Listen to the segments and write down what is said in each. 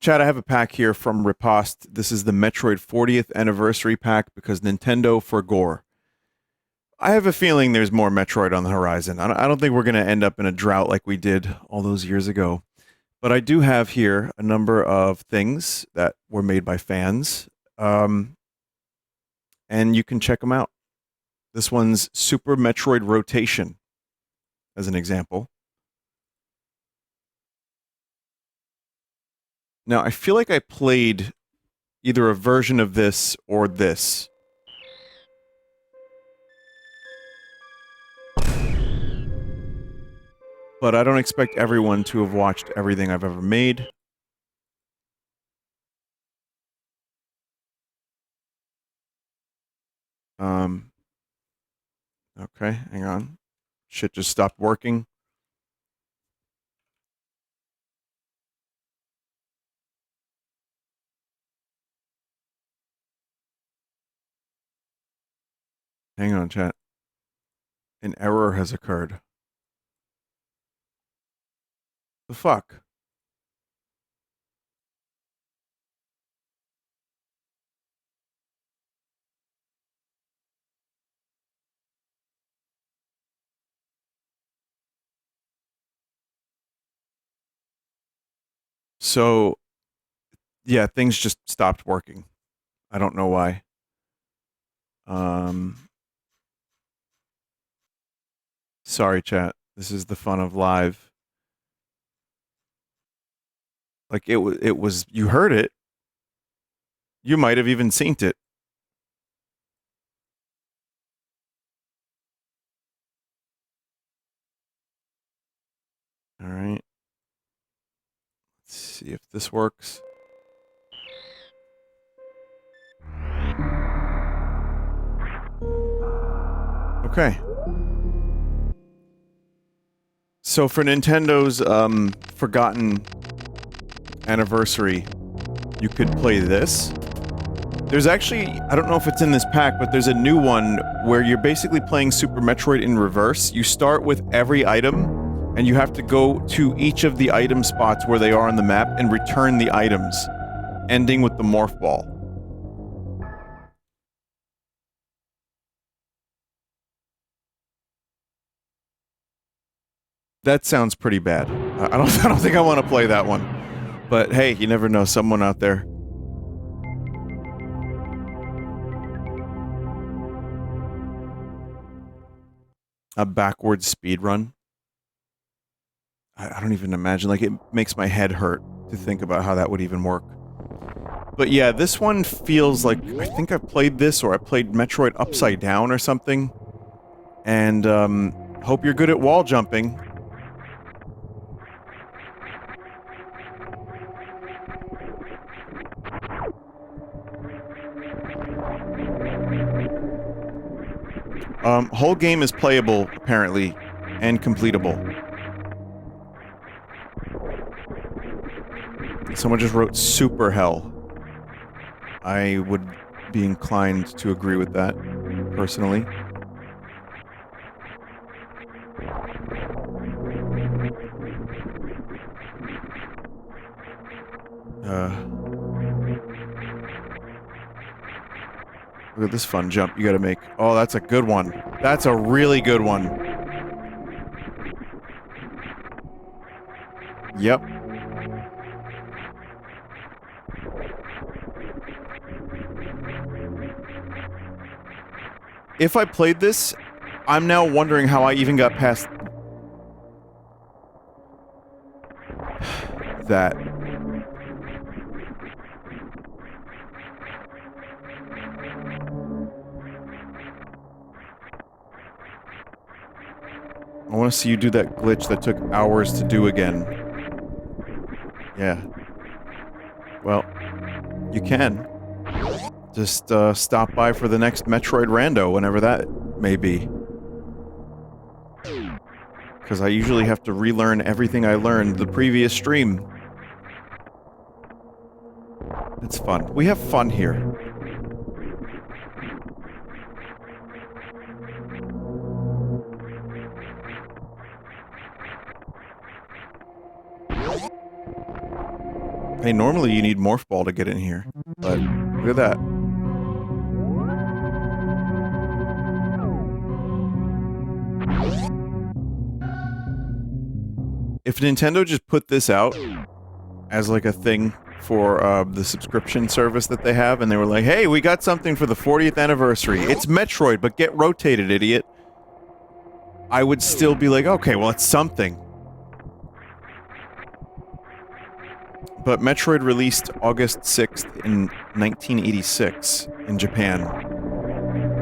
Chad, I have a pack here from Riposte. This is the Metroid 40th anniversary pack because Nintendo forgore. I have a feeling there's more Metroid on the horizon. I don't think we're going to end up in a drought like we did all those years ago. But I do have here a number of things that were made by fans, um, and you can check them out. This one's Super Metroid Rotation, as an example. Now, I feel like I played either a version of this or this. But I don't expect everyone to have watched everything I've ever made. Um, okay, hang on. Shit just stopped working. Hang on, chat. An error has occurred. The fuck? So, yeah, things just stopped working. I don't know why. Um, sorry, chat. This is the fun of live. Like it was. You heard it. You might have even seen it. All right. Let's see if this works. Okay. So for Nintendo's forgotten anniversary, you could play this. There's actually, I don't know if it's in this pack, but there's a new one where you're basically playing Super Metroid in reverse. You start with every item, and you have to go to each of the item spots where they are on the map and return the items, ending with the morph ball. That sounds pretty bad. I don't, I don't think I want to play that one. But hey, you never know, someone out there. A backwards speed run. I don't even imagine. Like, it makes my head hurt to think about how that would even work. But yeah, this one feels like, I think I played this, or I played Metroid Upside Down or something. And, hope you're good at wall jumping. Whole game is playable, apparently, and completable. Someone just wrote Super Hell. I would be inclined to agree with that, personally. Look at this fun jump you gotta make. Oh, that's a good one. That's a really good one. Yep. If I played this, I'm now wondering how I even got past that. I want to see you do that glitch that took hours to do again. Yeah. Well, you can. Just stop by for the next Metroid Rando, whenever that may be. Because I usually have to relearn everything I learned the previous stream. It's fun. We have fun here. Hey, normally you need Morph Ball to get in here, but look at that. If Nintendo just put this out as like a thing for the subscription service that they have, and they were like, hey, we got something for the 40th anniversary. It's Metroid, but get rotated, idiot. I would still be like, okay, well, it's something. But Metroid released August 6th in 1986 in Japan.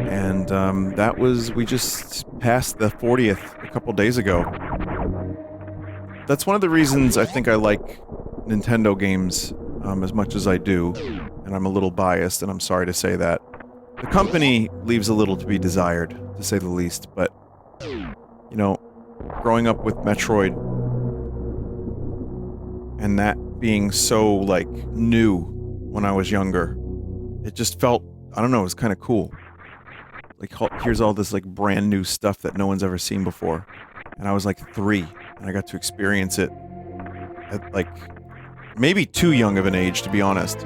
And that was, we just passed the 40th a couple days ago. That's one of the reasons I think I like Nintendo games as much as I do. And I'm a little biased, and I'm sorry to say that. The company leaves a little to be desired, to say the least, but, you know, growing up with Metroid and that being so, like, new when I was younger, it just felt, I don't know, it was kind of cool. Like, here's all this, like, brand new stuff that no one's ever seen before. And I was, like, 3, and I got to experience it at, like, maybe too young of an age, to be honest.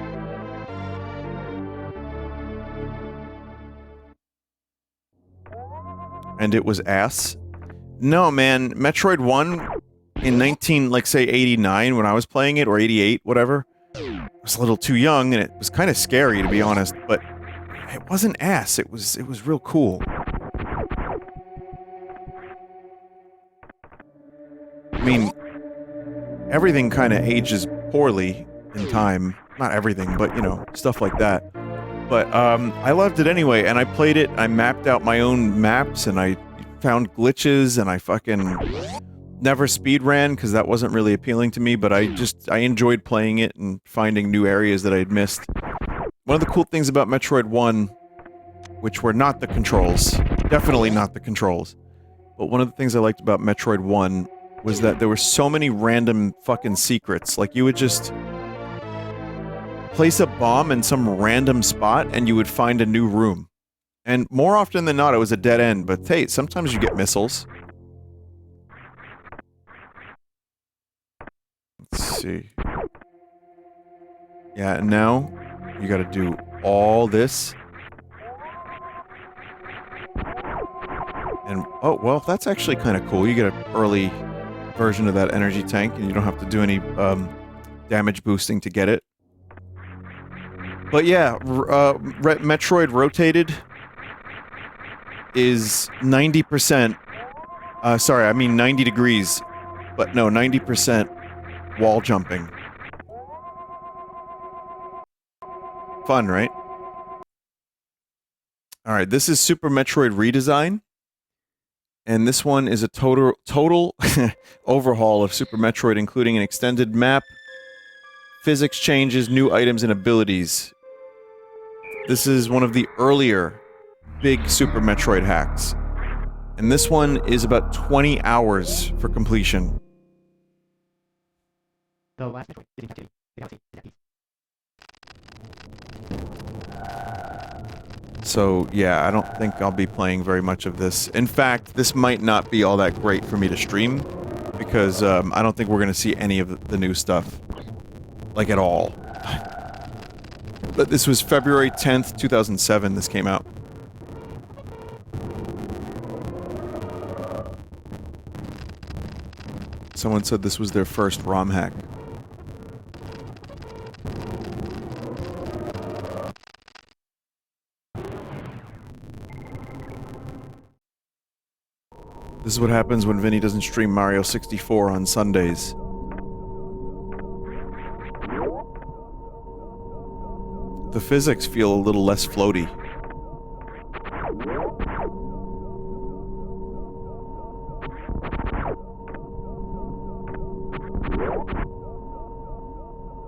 And it was ass. No, man, Metroid 1 in say 89 when I was playing it, or 88, whatever. I was a little too young, and it was kind of scary, to be honest, but it wasn't ass. It was real cool. I mean, everything kind of ages poorly in time. Not everything, but, you know, stuff like that. But, I loved it anyway, and I played it, I mapped out my own maps, and I found glitches, and I fucking never speedran, because that wasn't really appealing to me, but I enjoyed playing it and finding new areas that I'd missed. One of the cool things about Metroid 1, which were not the controls, definitely not the controls, but one of the things I liked about Metroid 1 was that there were so many random fucking secrets. Like, you would just place a bomb in some random spot, and you would find a new room. And more often than not, it was a dead end, but hey, sometimes you get missiles. Let's see. Yeah, and now you gotta do all this. And, oh, well, that's actually kind of cool. You get an early version of that energy tank, and you don't have to do any damage boosting to get it. But yeah, Metroid Rotated is 90%, sorry, I mean 90 degrees, but no, 90% wall jumping. Fun, right? Alright, this is Super Metroid Redesign. And this one is a total overhaul of Super Metroid, including an extended map, physics changes, new items, and abilities. This is one of the earlier big Super Metroid hacks. And this one is about 20 hours for completion. So, yeah, I don't think I'll be playing very much of this. In fact, this might not be all that great for me to stream, because I don't think we're going to see any of the new stuff. Like, at all. But this was February 10th, 2007, this came out. Someone said this was their first ROM hack. This is what happens when Vinny doesn't stream Mario 64 on Sundays. The physics feel a little less floaty.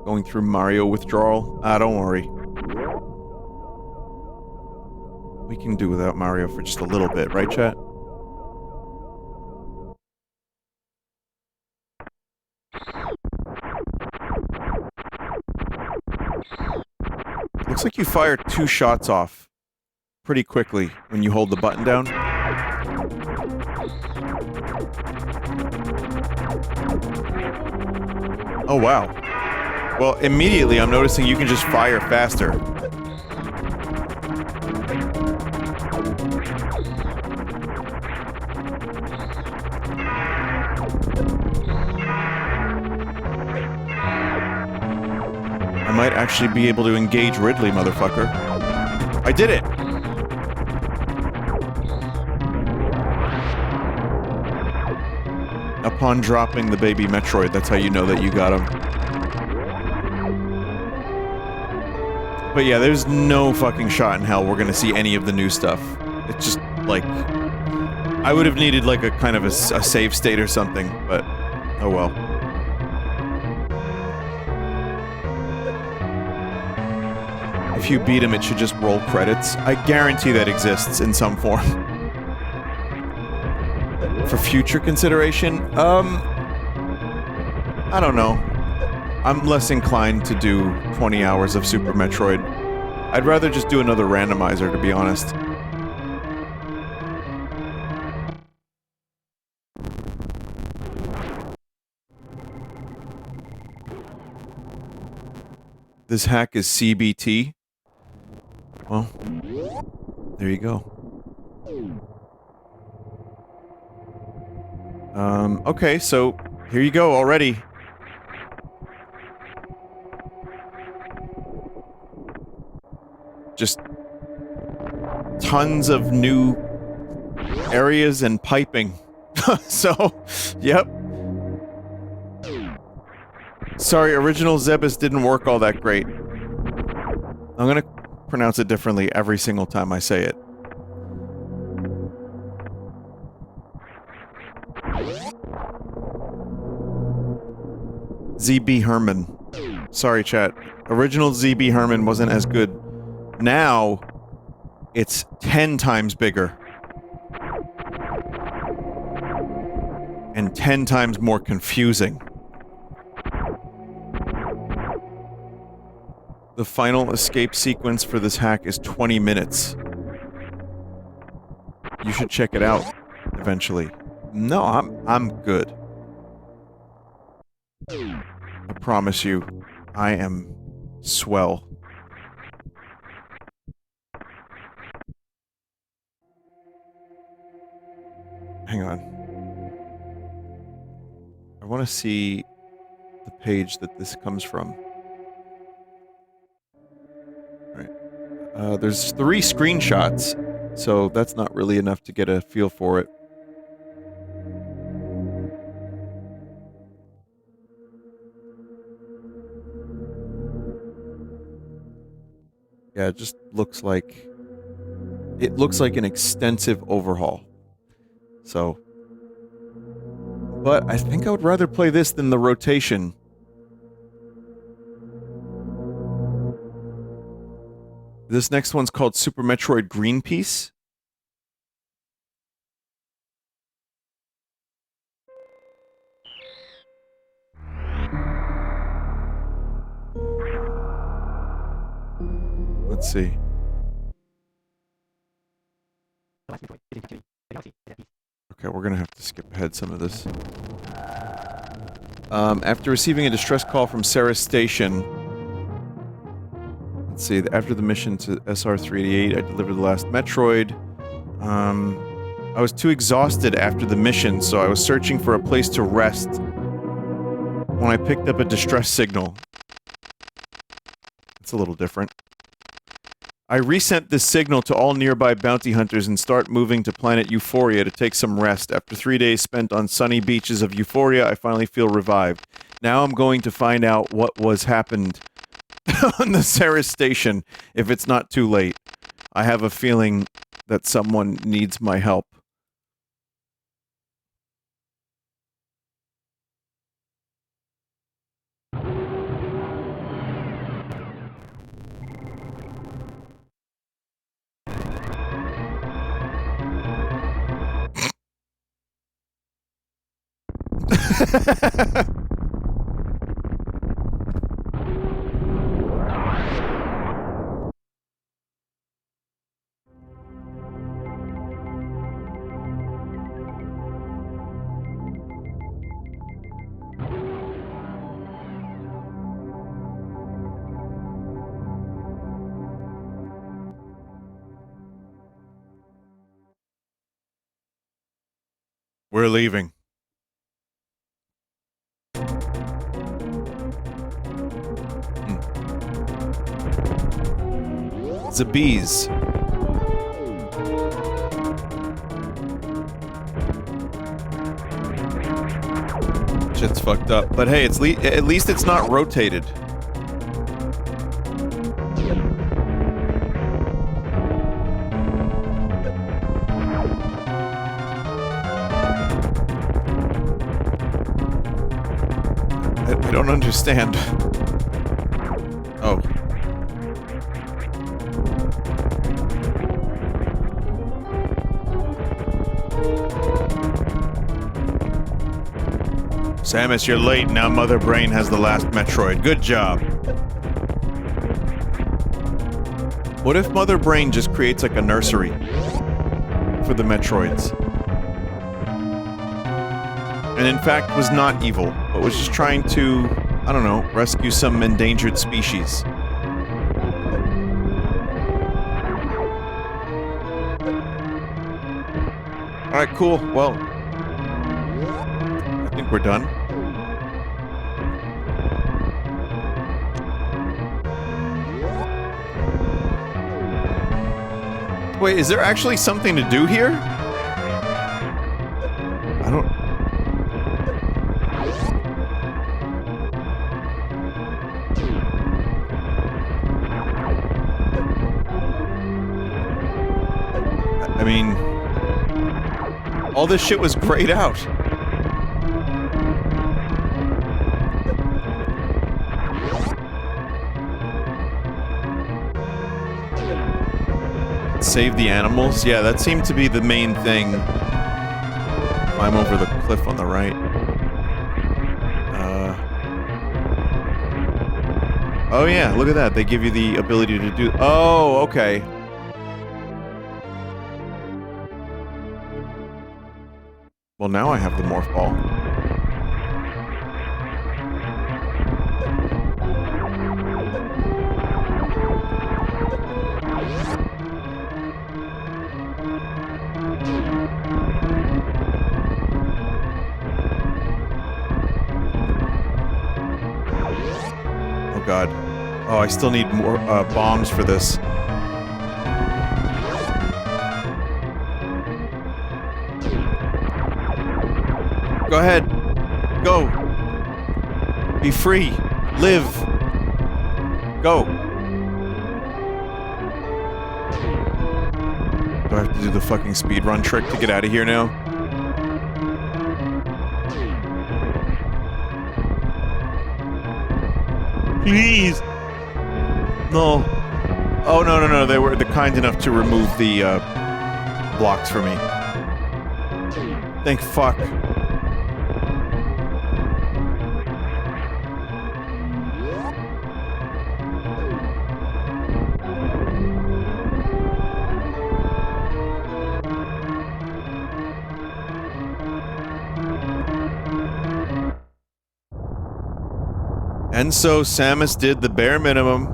Going through Mario withdrawal? Ah, don't worry. We can do without Mario for just a little bit, right, chat? Looks like you fire 2 shots off pretty quickly when you hold the button down. Oh, wow. Well, immediately I'm noticing you can just fire faster. I might actually be able to engage Ridley, motherfucker. I did it! Upon dropping the baby Metroid, that's how you know that you got him. But yeah, there's no fucking shot in hell we're gonna see any of the new stuff. It's just, like... I would have needed, like, a kind of a save state or something, but... oh well. If you beat him, it should just roll credits. I guarantee that exists in some form. For future consideration? I don't know. I'm less inclined to do 20 hours of Super Metroid. I'd rather just do another randomizer, to be honest. This hack is CBT. Well, there you go. Okay, so here you go already. Just tons of new areas and piping. So, yep. Sorry, original Zebus didn't work all that great. I'm gonna pronounce it differently every single time I say it. ZB Herman. Sorry, chat. Original ZB Herman wasn't as good. Now, it's 10 times bigger. And 10 times more confusing. The final escape sequence for this hack is 20 minutes. You should check it out eventually. No, I'm good. I promise you, I am swell. Hang on. I want to see the page that this comes from. Alright. There's 3 screenshots, so that's not really enough to get a feel for it. Yeah, it just looks like... it looks like an extensive overhaul. So... but I think I would rather play this than the rotation. This next one's called Super Metroid Greenpeace. Let's see. Okay, we're gonna have to skip ahead some of this. After receiving a distress call from Sarah's station... let's see, after the mission to SR-388, I delivered the last Metroid. I was too exhausted after the mission, so I was searching for a place to rest when I picked up a distress signal. It's a little different. I resent this signal to all nearby bounty hunters and start moving to planet Euphoria to take some rest. After 3 days spent on sunny beaches of Euphoria, I finally feel revived. Now I'm going to find out what was happened on the Ceres station, if it's not too late. I have a feeling that someone needs my help. We're leaving. The bees. Shit's fucked up. But hey, at least it's not rotated. I don't understand. Oh. Samus, you're late. Now Mother Brain has the last Metroid. Good job. What if Mother Brain just creates like a nursery for the Metroids? And in fact was not evil, but was just trying to, I don't know, rescue some endangered species. Alright, cool. Well, I think we're done. Wait, is there actually something to do here? I don't... I mean... all this shit was grayed out. Save the animals? Yeah, that seemed to be the main thing. Climb over the cliff on the right. Oh yeah, look at that. They give you the ability to do... Oh, okay. Well, now I have the morph ball. Oh god. Oh, I still need more bombs for this. Go ahead. Go. Be free. Live. Go. Do I have to do the fucking speedrun trick to get out of here now? Please. No. Oh, no, no, no. They were kind enough to remove the blocks for me. Thank fuck. And so Samus did the bare minimum,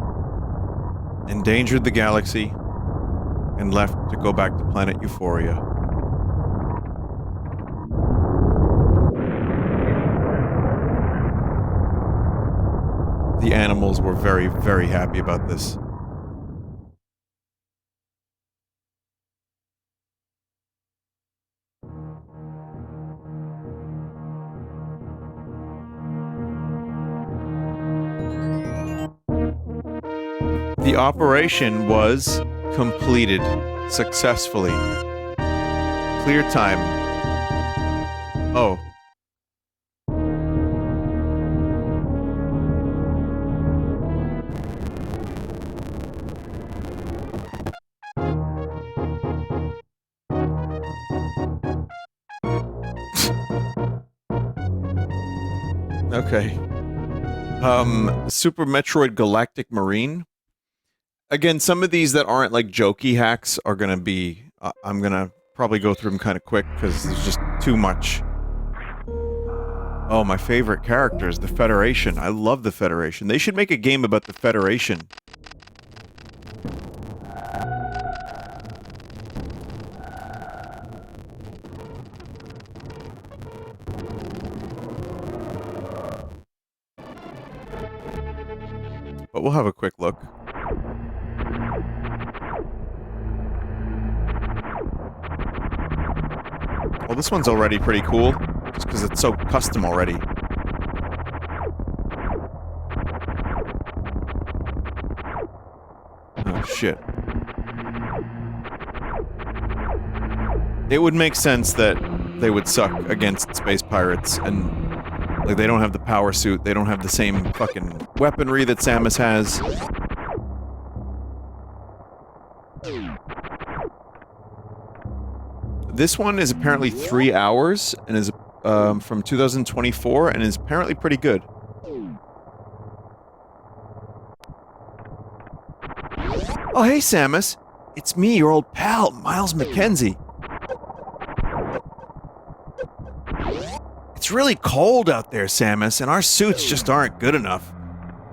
endangered the galaxy, and left to go back to planet Euphoria. The animals were very, very happy about this. The operation was completed successfully. Clear time. Oh. Okay. Super Metroid Galactic Marine. Again, some of these that aren't like jokey hacks are gonna be... I'm gonna probably go through them kind of quick because there's just too much. Oh, my favorite characters, the Federation. I love the Federation. They should make a game about the Federation. but we'll have a quick look. Well, this one's already pretty cool, just because it's so custom already. Oh, shit. It would make sense that they would suck against space pirates, and, like, they don't have the power suit, they don't have the same fucking weaponry that Samus has. This one is apparently 3 hours, and is, from 2024, and is apparently pretty good. Oh, hey, Samus. It's me, your old pal, Miles McKenzie. It's really cold out there, Samus, and our suits just aren't good enough.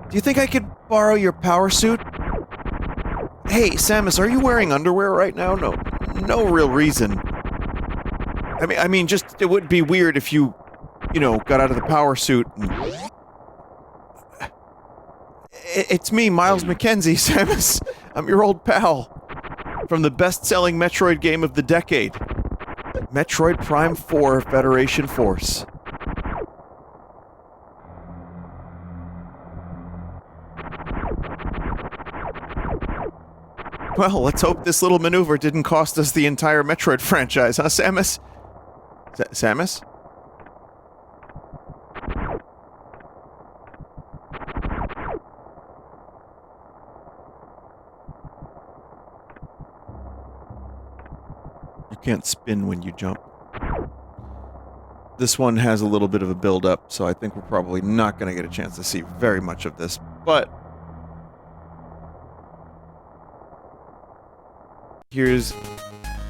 Do you think I could borrow your power suit? Hey, Samus, are you wearing underwear right now? No real reason. I mean, just, it would be weird if you know, got out of the power suit and... It's me, Miles McKenzie, Samus. I'm your old pal. From the best-selling Metroid game of the decade. Metroid Prime 4 Federation Force. Well, let's hope this little maneuver didn't cost us the entire Metroid franchise, huh, Samus? Samus? You can't spin when you jump. This one has a little bit of a build-up, so I think we're probably not going to get a chance to see very much of this, but... Here's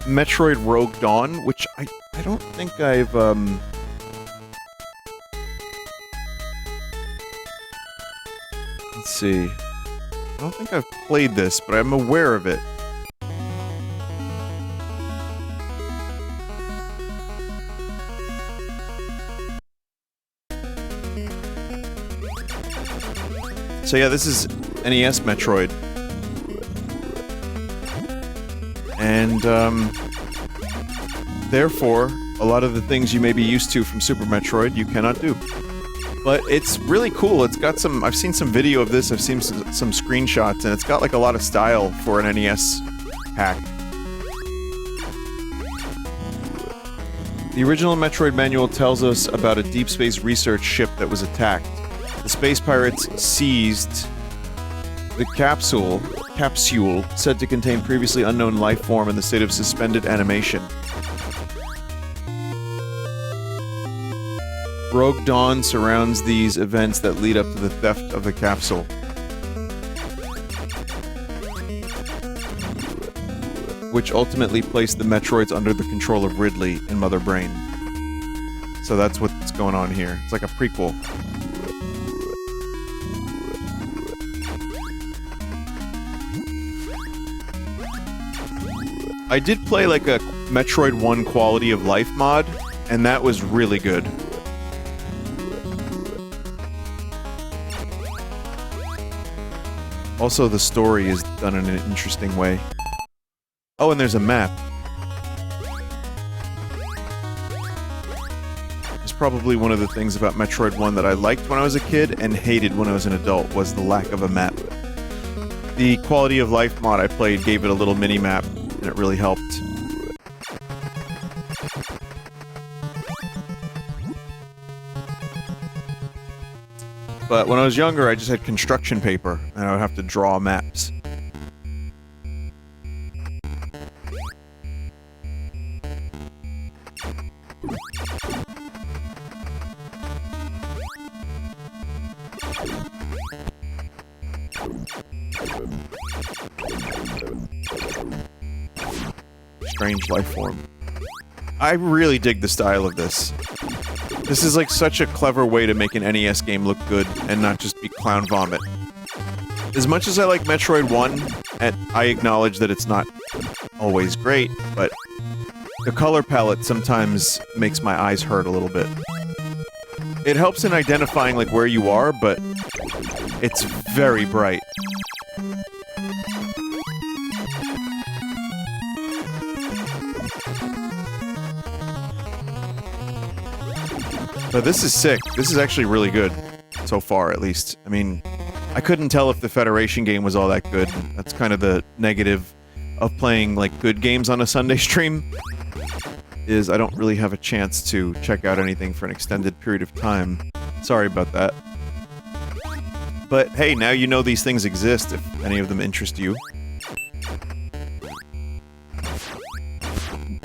Metroid Rogue Dawn, which I don't think I've, Let's see. I don't think I've played this, but I'm aware of it. So yeah, this is NES Metroid. And, therefore, a lot of the things you may be used to from Super Metroid, you cannot do. But it's really cool. It's got some... I've seen some video of this, I've seen some screenshots, and it's got, like, a lot of style for an NES hack. The original Metroid manual tells us about a deep space research ship that was attacked. The space pirates seized the capsule said to contain previously unknown life form in the state of suspended animation. Rogue Dawn surrounds these events that lead up to the theft of the capsule. Which ultimately placed the Metroids under the control of Ridley in Mother Brain. So that's what's going on here. It's like a prequel. I did play like a Metroid 1 quality of life mod, and that was really good. Also, the story is done in an interesting way. Oh, and there's a map. It's probably one of the things about Metroid 1 that I liked when I was a kid and hated when I was an adult, was the lack of a map. The quality of life mod I played gave it a little mini-map, and it really helped. But when I was younger, I just had construction paper, and I would have to draw maps. Strange life form. I really dig the style of this. This is like such a clever way to make an NES game look good and not just be clown vomit. As much as I like Metroid 1, and I acknowledge that it's not always great, but the color palette sometimes makes my eyes hurt a little bit. It helps in identifying like where you are, but it's very bright. But this is sick. This is actually really good. So far, at least. I mean, I couldn't tell if the Federation game was all that good. That's kind of the negative of playing, like, good games on a Sunday stream, is I don't really have a chance to check out anything for an extended period of time. Sorry about that. But hey, now you know these things exist, if any of them interest you.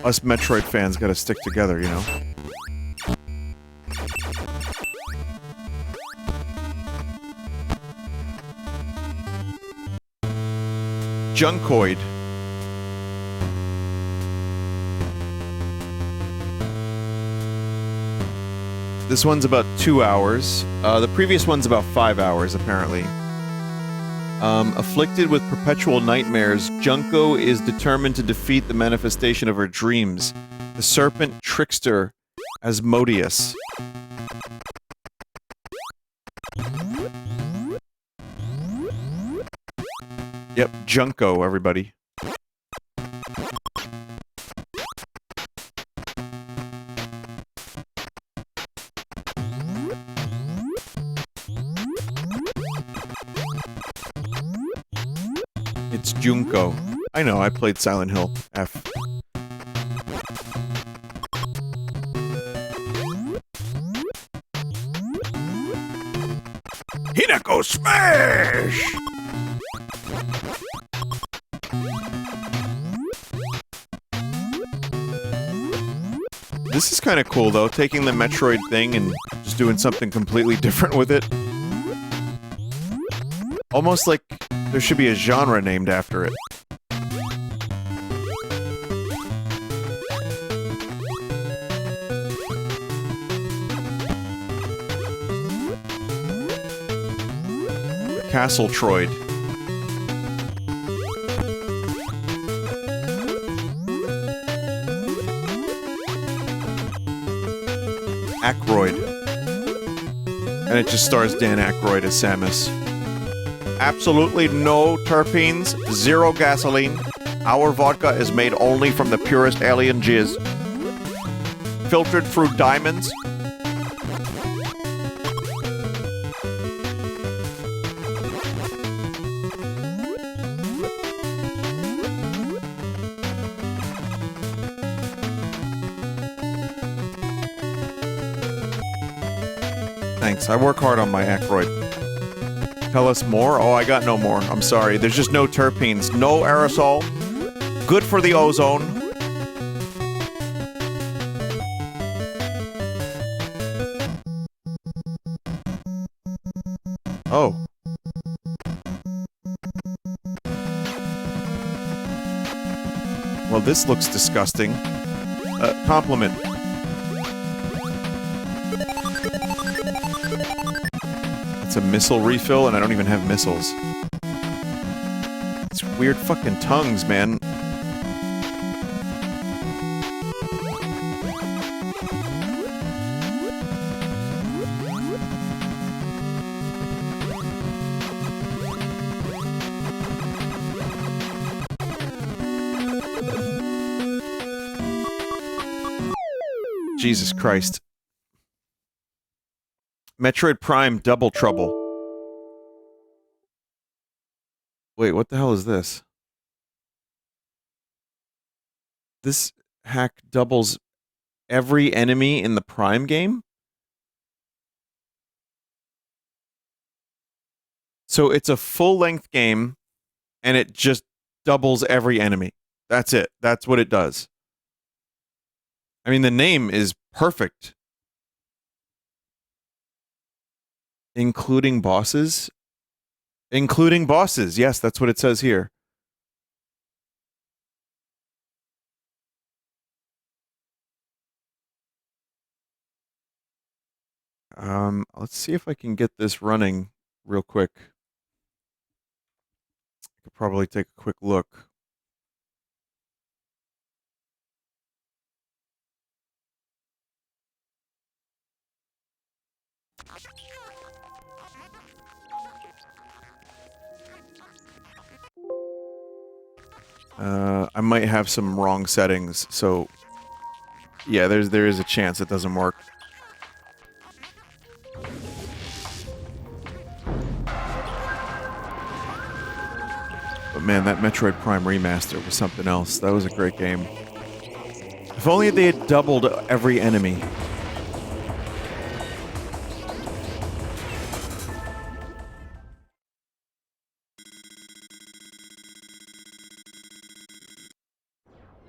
Us Metroid fans gotta stick together, you know? Junkoid. This one's about 2 hours. The previous one's about 5 hours, apparently. Afflicted with perpetual nightmares, Junko is determined to defeat the manifestation of her dreams, the serpent trickster Asmodeus. Yep, Junko, everybody. It's Junko. I know, I played Silent Hill. F. Hinako Smash! This is kind of cool, though, taking the Metroid thing and just doing something completely different with it. Almost like there should be a genre named after it. Castle Troid. Aykroyd. And it just stars Dan Aykroyd as Samus. Absolutely no terpenes, zero gasoline. Our vodka is made only from the purest alien jizz. Filtered through diamonds. Thanks, I work hard on my Aykroyd. Tell us more? Oh, I got no more. I'm sorry. There's just no terpenes. No aerosol. Good for the ozone. Oh. Well, this looks disgusting. Compliment. It's a missile refill, and I don't even have missiles. It's weird fucking tongues, man. Jesus Christ. Metroid Prime Double Trouble. Wait, what the hell is this? This hack doubles every enemy in the Prime game? So it's a full-length game, and it just doubles every enemy. That's it. That's what it does. I mean, the name is perfect. Including bosses? Including bosses. Yes, that's what it says here. Let's see if I can get this running real quick. I could probably take a quick look. I might have some wrong settings, so yeah, there is a chance it doesn't work. But man, that Metroid Prime remaster was something else. That was a great game. If only they had doubled every enemy.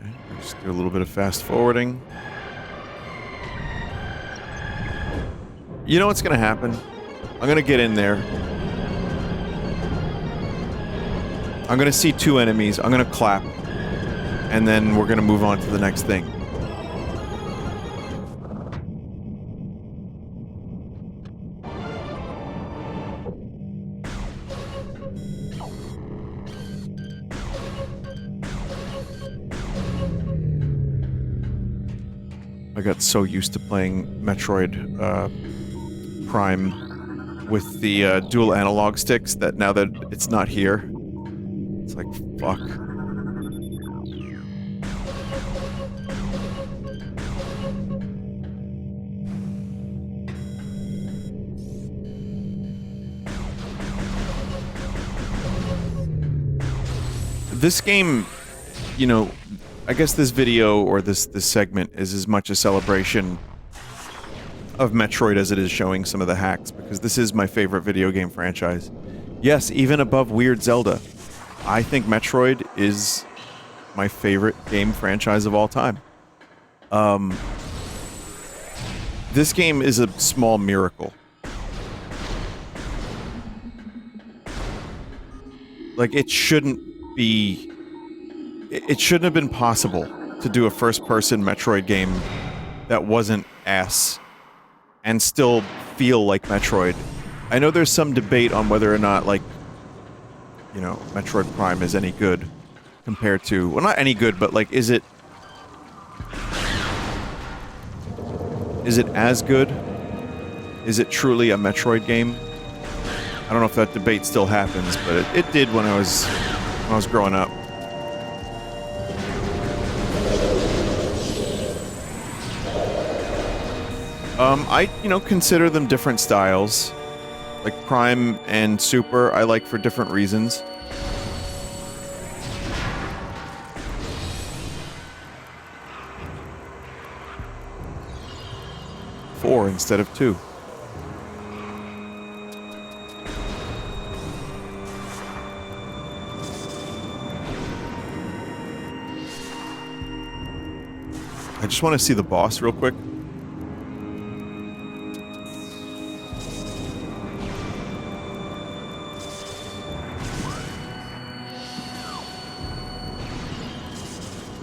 Okay, just do a little bit of fast forwarding. You know what's gonna happen? I'm gonna get in there. I'm gonna see two enemies, I'm gonna clap, and then we're gonna move on to the next thing. I got so used to playing Metroid Prime with the dual analog sticks that now that it's not here, it's like, fuck. This game, you know, I guess this video or this segment is as much a celebration of Metroid as it is showing some of the hacks, because this is my favorite video game franchise. Yes, even above Weird Zelda. I think Metroid is my favorite game franchise of all time. This game is a small miracle. Like, it shouldn't have been possible to do a first-person Metroid game that wasn't ass and still feel like Metroid. I know there's some debate on whether or not, like, you know, Metroid Prime is any good compared to... Well, not any good, but, like, is it as good? Is it truly a Metroid game? I don't know if that debate still happens, but it did when I was growing up. I, you know, consider them different styles. Like Prime and Super, I like for different reasons. Four instead of two. I just want to see the boss real quick.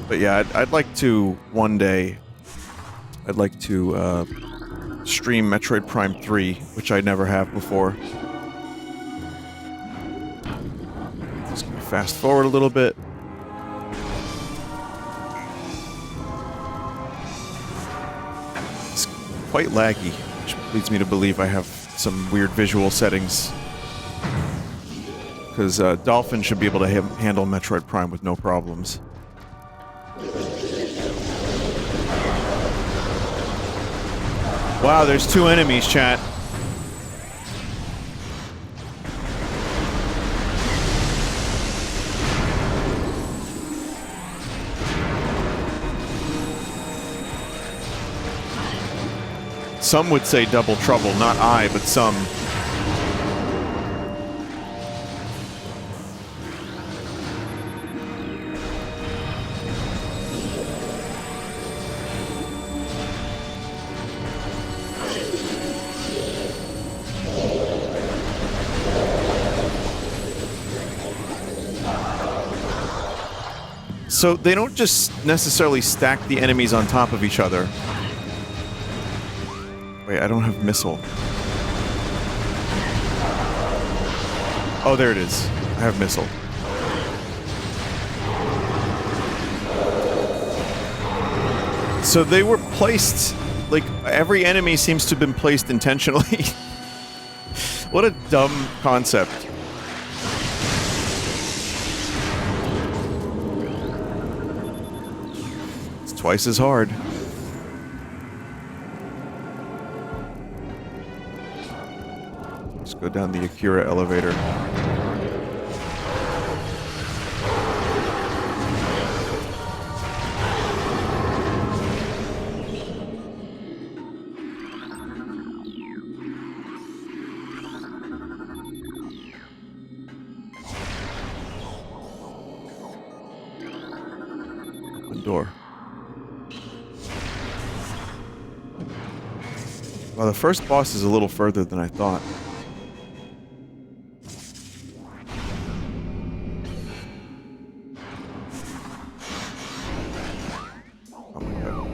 But yeah, I'd like to, one day, I'd like to stream Metroid Prime 3, which I never have before. Just gonna fast forward a little bit. It's quite laggy, which leads me to believe I have some weird visual settings. Because Dolphin should be able to handle Metroid Prime with no problems. Wow, there's two enemies, chat. Some would say double trouble, not I, but some. So they don't just necessarily stack the enemies on top of each other. Wait, I don't have missile. Oh, there it is. I have missile. So they were placed, like, every enemy seems to have been placed intentionally. What a dumb concept. twice as hard. Let's go down the Akira elevator. Door. Well, the first boss is a little further than I thought. Oh my god.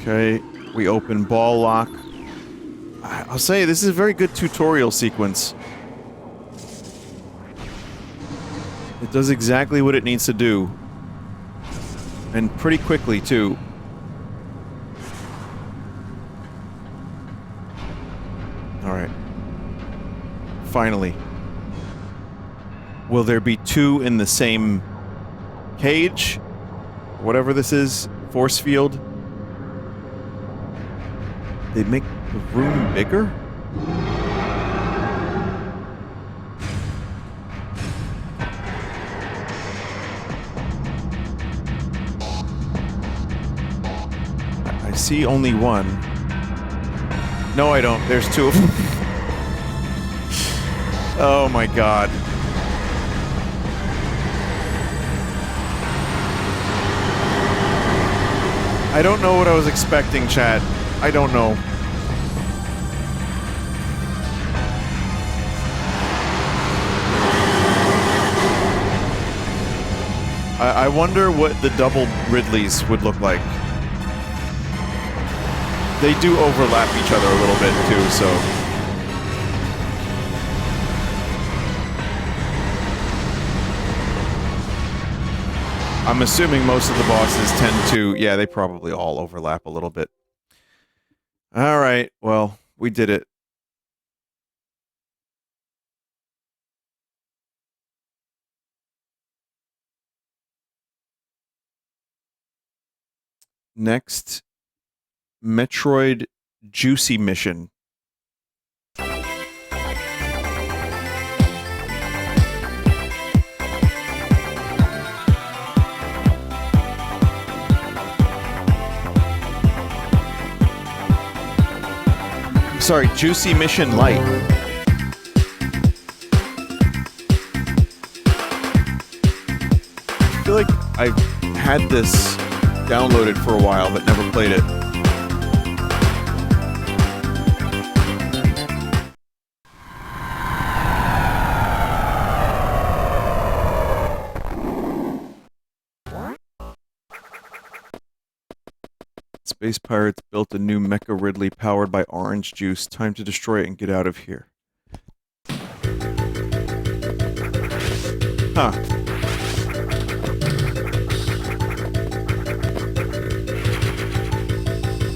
Okay, we open ball lock. I'll say this is a very good tutorial sequence. It does exactly what it needs to do. And pretty quickly, too. Alright. Finally. Will there be two in the same cage? Whatever this is. Force field? They make the room bigger? I see only one. No, I don't. There's two of them. Oh my god. I don't know what I was expecting, chat. I don't know. I wonder what the double Ridleys would look like. They do overlap each other a little bit too, so... I'm assuming most of the bosses tend to... Yeah, they probably all overlap a little bit. Alright, well, we did it. Next, Metroid Juicy Mission. Sorry, Juicy Mission Light. I feel like I've had this downloaded for a while, but never played it. Space pirates built a new Mecha Ridley powered by orange juice. Time to destroy it and get out of here. Huh.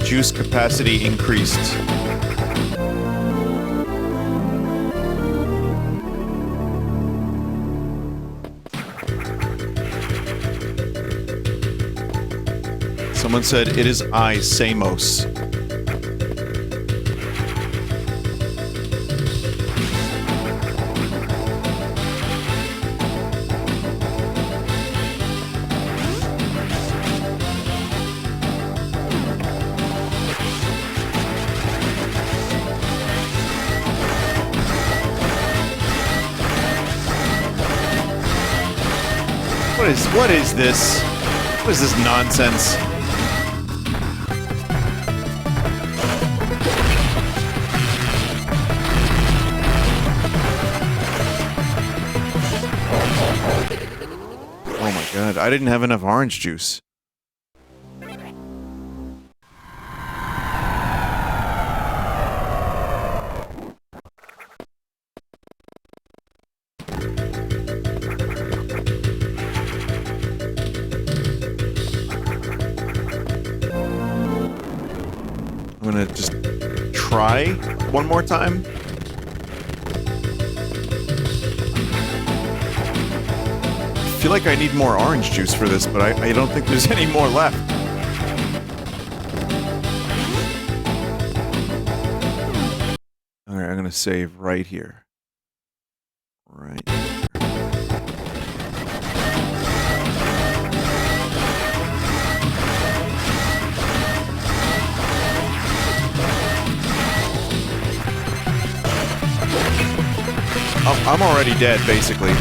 Juice capacity increased. Someone said, it is I, Samos. What is this? What is this nonsense? Oh my god, I didn't have enough orange juice. try one more time. I feel like I need more orange juice for this, but I don't think there's any more left. Alright, I'm gonna save right here. Right. I'm already dead, basically.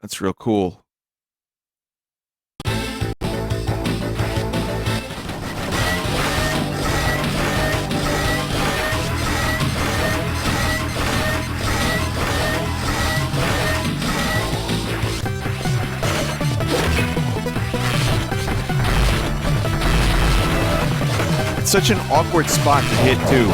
That's real cool. It's such an awkward spot to hit, too.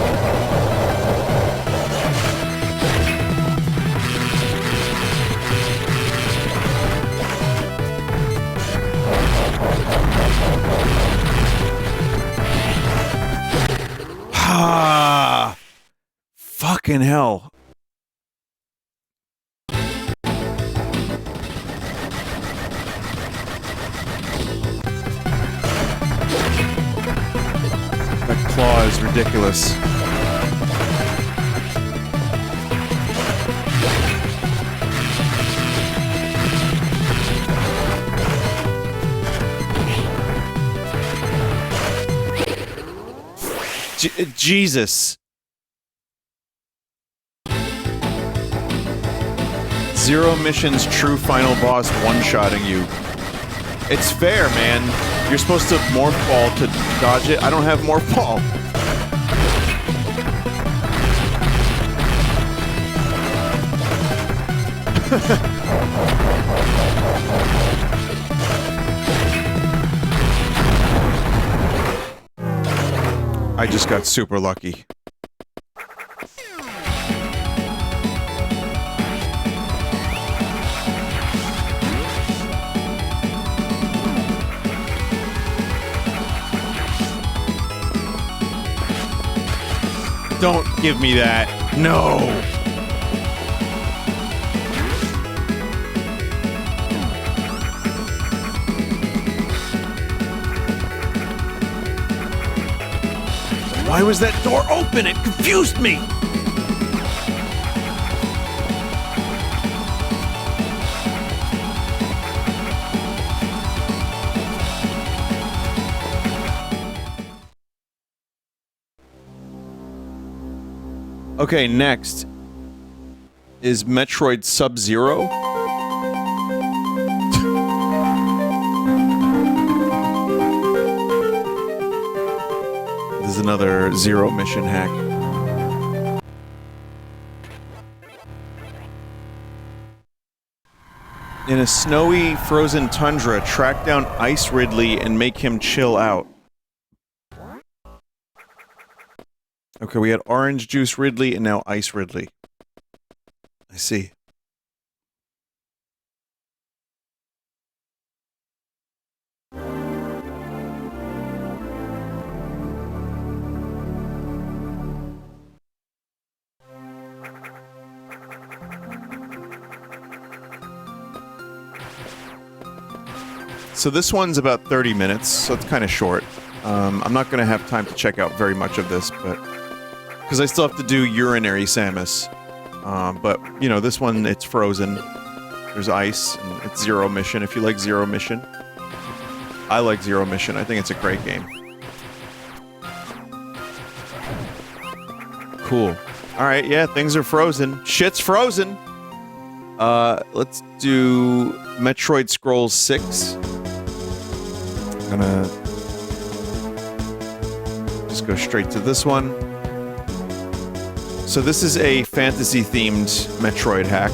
Ah, fucking hell. That claw is ridiculous. Jesus. Zero missions, true final boss one-shotting you. It's fair, man. You're supposed to morph ball to dodge it. I don't have morph ball. I just got super lucky. Don't give me that. No! Why was that door open? It confused me! Okay, next is Metroid Sub-Zero. This is another Zero mission hack. In a snowy, frozen tundra, track down Ice Ridley and make him chill out. Okay, we had Orange Juice Ridley and now Ice Ridley. I see. So this one's about 30 minutes, so it's kind of short. I'm not going to have time to check out very much of this, but... because I still have to do Urinary Samus. But, you know, this one, it's frozen. There's ice, and it's Zero Mission, if you like Zero Mission. I like Zero Mission. I think it's a great game. Cool. Alright, yeah, things are frozen. Shit's frozen! Let's do Metroid Scrolls 6. I'm gonna just go straight to this one. So this is a fantasy-themed Metroid hack.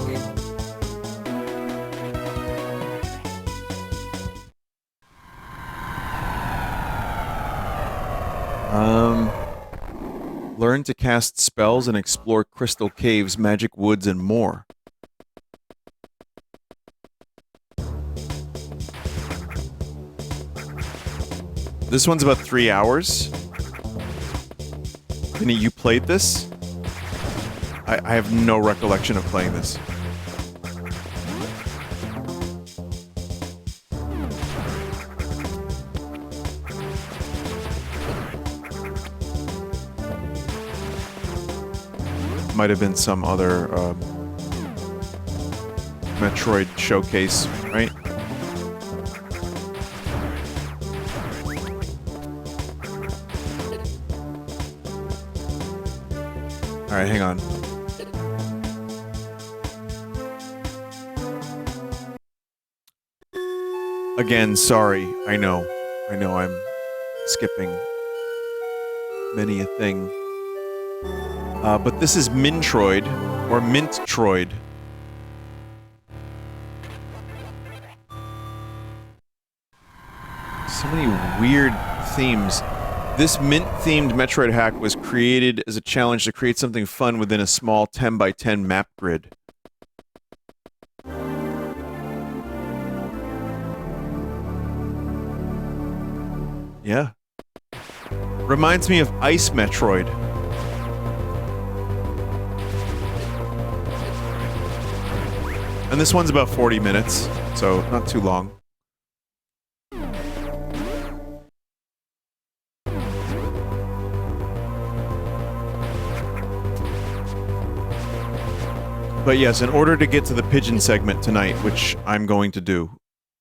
Learn to cast spells and explore crystal caves, magic woods, and more. This one's about 3 hours. Vinny, you played this? I have no recollection of playing this. Might have been some other Metroid showcase, right? Alright, hang on. Again, sorry. I know I'm skipping many a thing. But this is Mintroid, or Mintroid. So many weird themes. This mint-themed Metroid hack was created as a challenge to create something fun within a small 10x10 map grid. Yeah. Reminds me of Ice Metroid. And this one's about 40 minutes, so not too long. But yes, in order to get to the pigeon segment tonight, which I'm going to do,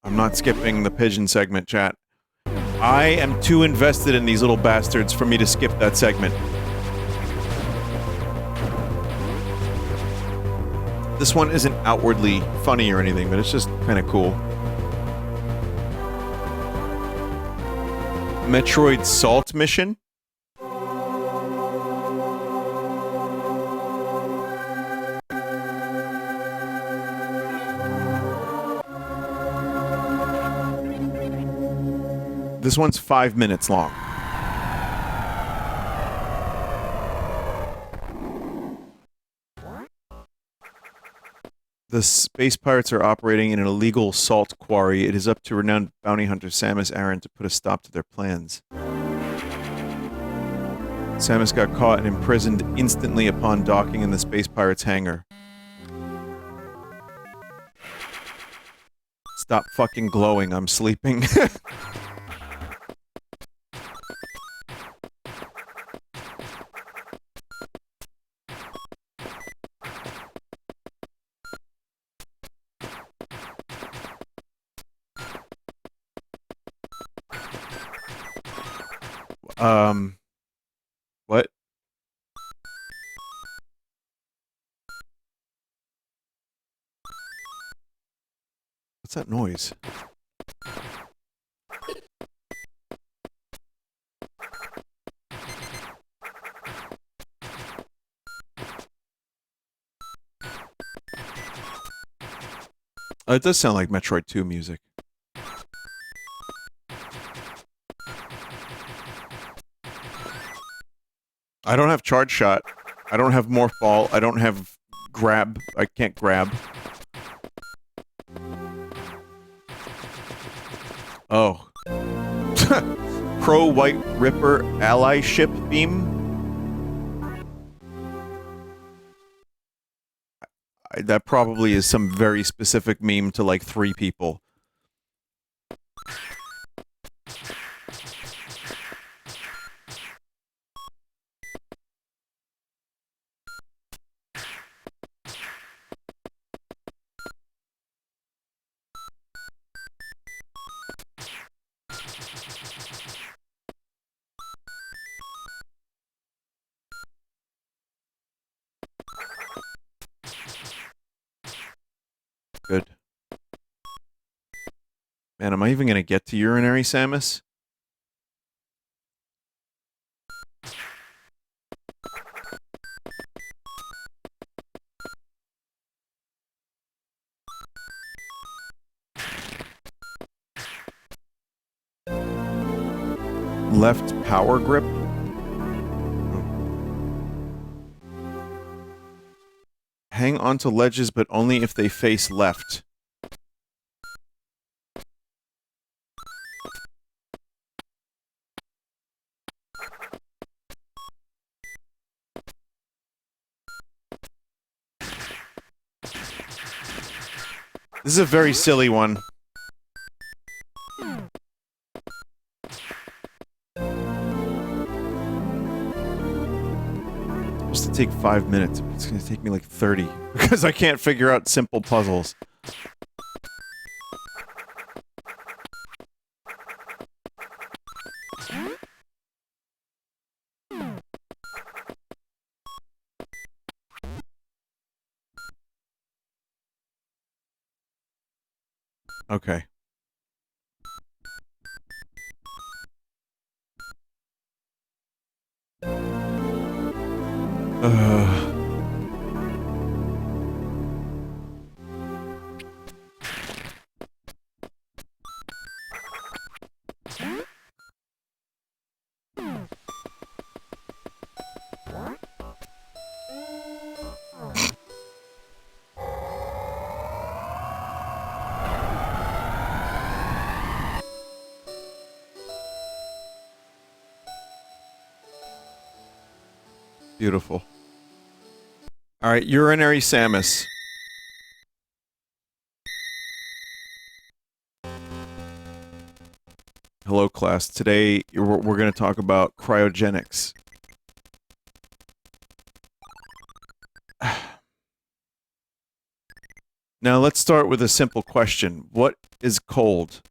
I'm not skipping the pigeon segment, chat. I am too invested in these little bastards for me to skip that segment. This one isn't outwardly funny or anything, but it's just kind of cool. Metroid Salt Mission? This one's 5 minutes long. The space pirates are operating in an illegal salt quarry. It is up to renowned bounty hunter Samus Aran to put a stop to their plans. Samus got caught and imprisoned instantly upon docking in the space pirates' hangar. Stop fucking glowing, I'm sleeping. What? What's that noise? It does sound like Metroid 2 music. I don't have charge shot. I don't have morph ball. I don't have grab. I can't grab. Oh. Pro White Ripper ally ship beam? That probably is some very specific meme to like 3 people. Good. Man, am I even gonna get to Urinary Samus? Left power grip? Hang onto ledges, but only if they face left. I This is a very silly one. It's supposed to take 5 minutes. It's gonna take me like 30 because I can't figure out simple puzzles. Okay. Beautiful. Alright, Urinary Samus. Hello, class. Today, we're going to talk about cryogenics. Now, let's start with a simple question. What is cold?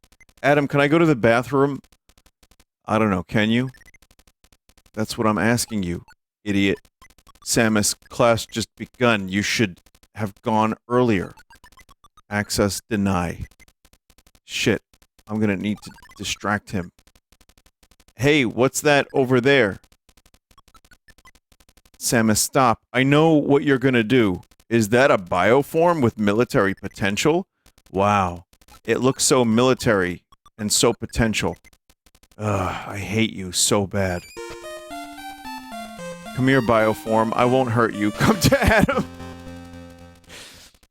Adam, can I go to the bathroom? I don't know, can you? That's what I'm asking you, idiot. Samus, class just begun. You should have gone earlier. Access deny. Shit. I'm gonna need to distract him. Hey, what's that over there? Samus, stop. I know what you're gonna do. Is that a bioform with military potential? Wow. It looks so military and so potential. Ugh, I hate you so bad. Come here, bioform. I won't hurt you. Come to Adam!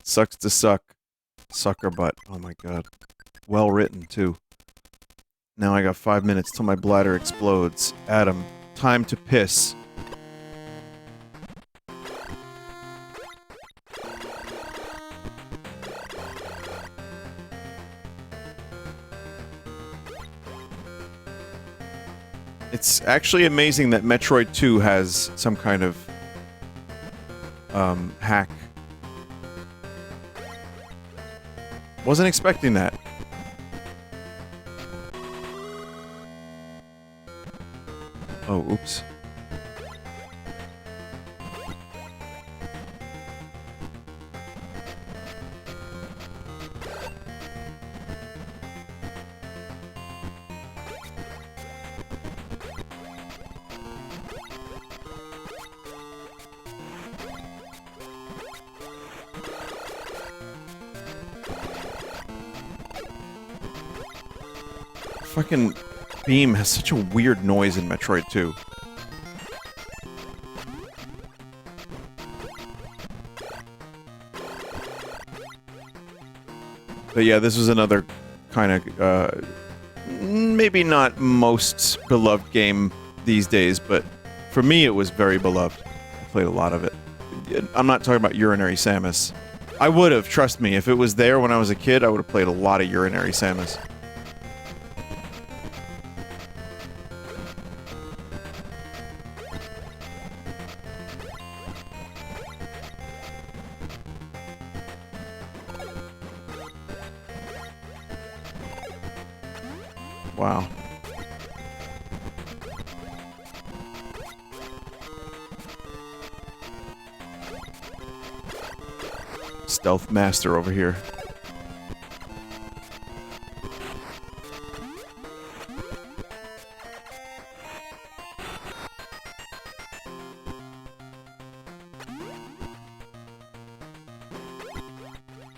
Sucks to suck. Sucker butt. Oh my god. Well written, too. Now I got 5 minutes till my bladder explodes. Adam, time to piss. It's actually amazing that Metroid 2 has some kind of hack. Wasn't expecting that. Oh, oops. Fucking beam has such a weird noise in Metroid 2. But yeah, this was another kind of, maybe not most beloved game these days, but for me it was very beloved. I played a lot of it. I'm not talking about Urinary Samus. I would have, trust me, if it was there when I was a kid, I would have played a lot of Urinary Samus. Wow. Stealth master over here.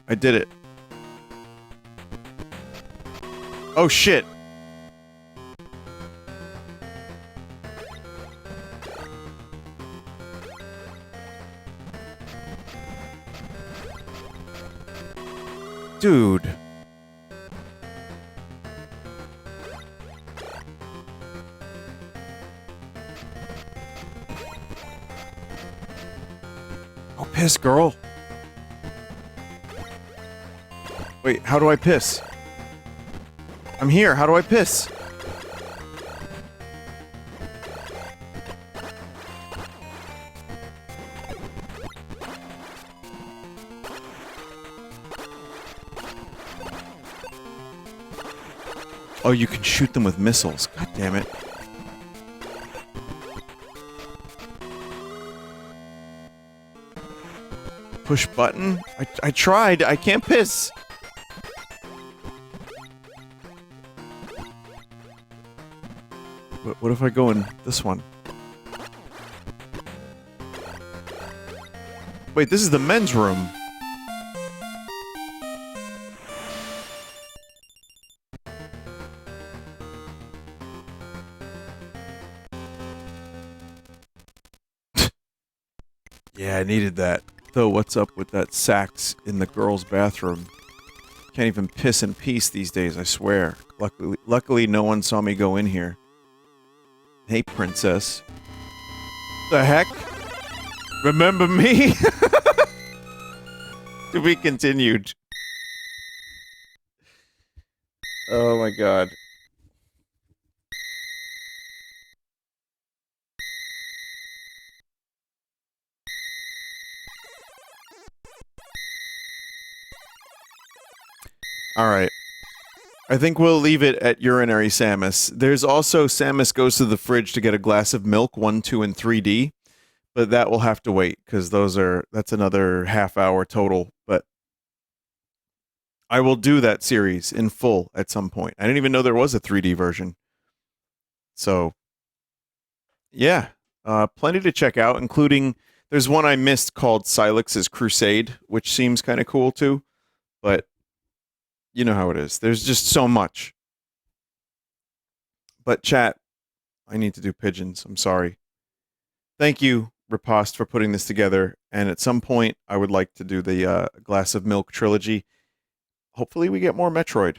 I did it. Oh shit. Dude. Oh, piss, girl. Wait, how do I piss? I'm here, how do I piss? Oh, you can shoot them with missiles. God damn it. Push button? I tried. I can't piss. What if I go in this one? Wait, this is the men's room. Yeah, I needed that. Though, what's up with that sax in the girls' bathroom? Can't even piss in peace these days, I swear. Luckily, no one saw me go in here. Hey, princess. The heck? Remember me? To be continued. Oh my god. Alright. I think we'll leave it at Urinary Samus. There's also Samus goes to the fridge to get a glass of milk, 1, 2, and 3D. But that will have to wait, because that's another half hour total. But I will do that series in full at some point. I didn't even know there was a 3D version. So, yeah. Plenty to check out, including... There's one I missed called Silex's Crusade, which seems kind of cool, too. But... you know how it is. There's just so much. But chat, I need to do pigeons. I'm sorry. Thank you, Riposte, for putting this together. And at some point, I would like to do the Glass of Milk trilogy. Hopefully we get more Metroid.